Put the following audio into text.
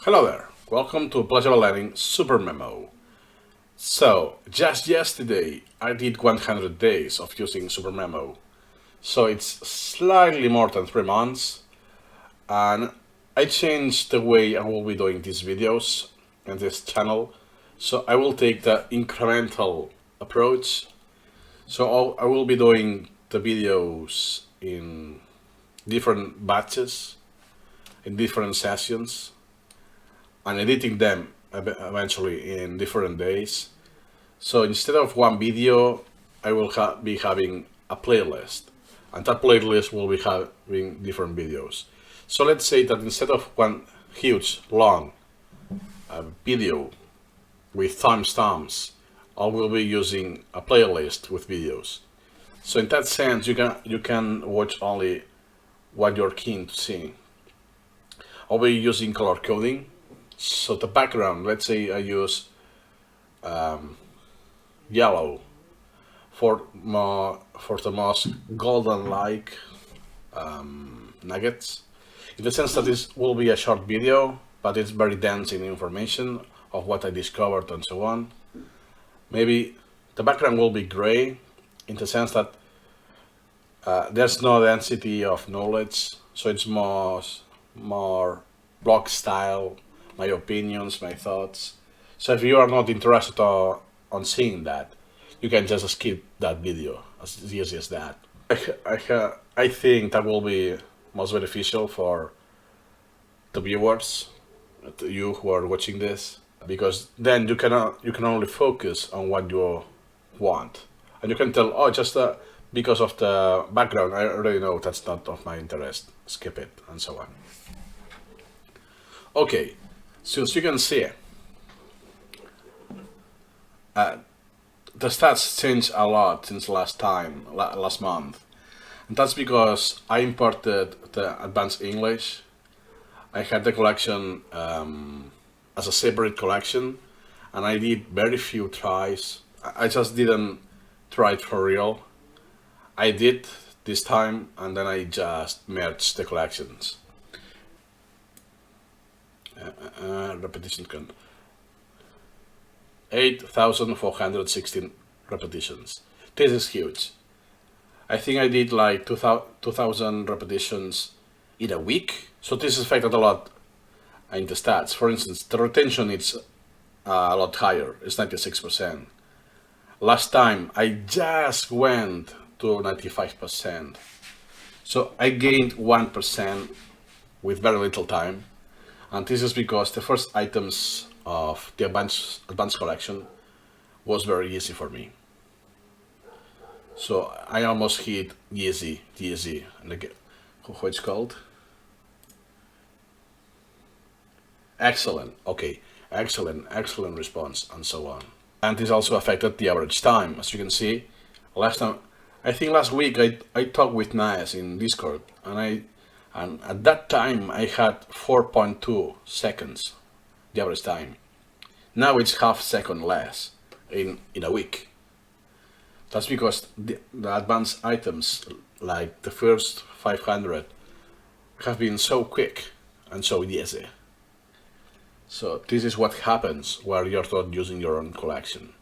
Hello there, welcome to Pleasure Learning SuperMemo. So, just yesterday I did 100 days of using SuperMemo. So it's slightly more than 3 months, and I changed the way I will be doing these videos in this channel. So I will take the incremental approach. So I will be doing the videos in different batches, in different sessions, and editing them eventually in different days. So instead of one video, I will be having a playlist, and that playlist will be having different videos. So let's say that instead of one huge long video with timestamps, I will be using a playlist with videos. So in that sense, you can watch only what you're keen to see. I'll be using color coding. So the background, let's say I use yellow for the most golden-like nuggets. In the sense that this will be a short video, but it's very dense in information of what I discovered and so on. Maybe the background will be gray, in the sense that there's no density of knowledge, so it's more blog style, my opinions, my thoughts. So if you are not interested on seeing that, you can just skip that video, as easy as that. I think that will be most beneficial for the viewers, you who are watching this, because then you can only focus on what you want, and you can tell, oh, just because of the background, I already know that's not of my interest, skip it, and so on. Okay, so as you can see, the stats changed a lot since last month, and that's because I imported the advanced English. I had the collection as a separate collection, and I did very few tries. I just didn't try it for real. I did this time, and then I just merged the collections. Repetition count. 8,416 repetitions. This is huge. I think I did like 2,000 repetitions in a week. So this is affected a lot in the stats. For instance, the retention is a lot higher. It's 96%. Last time I just went to 95%. So I gained 1% with very little time. And this is because the first items of the advanced collection was very easy for me. So I almost hit easy, and again, how it's called? Excellent, okay, excellent response, and so on. And this also affected the average time. As you can see, I think last week I talked with Nias in Discord, and at that time I had 4.2 seconds, the average time. Now it's half second less in a week. That's because the advanced items, like the first 500, have been so quick and so easy. So this is what happens where you're not using your own collection.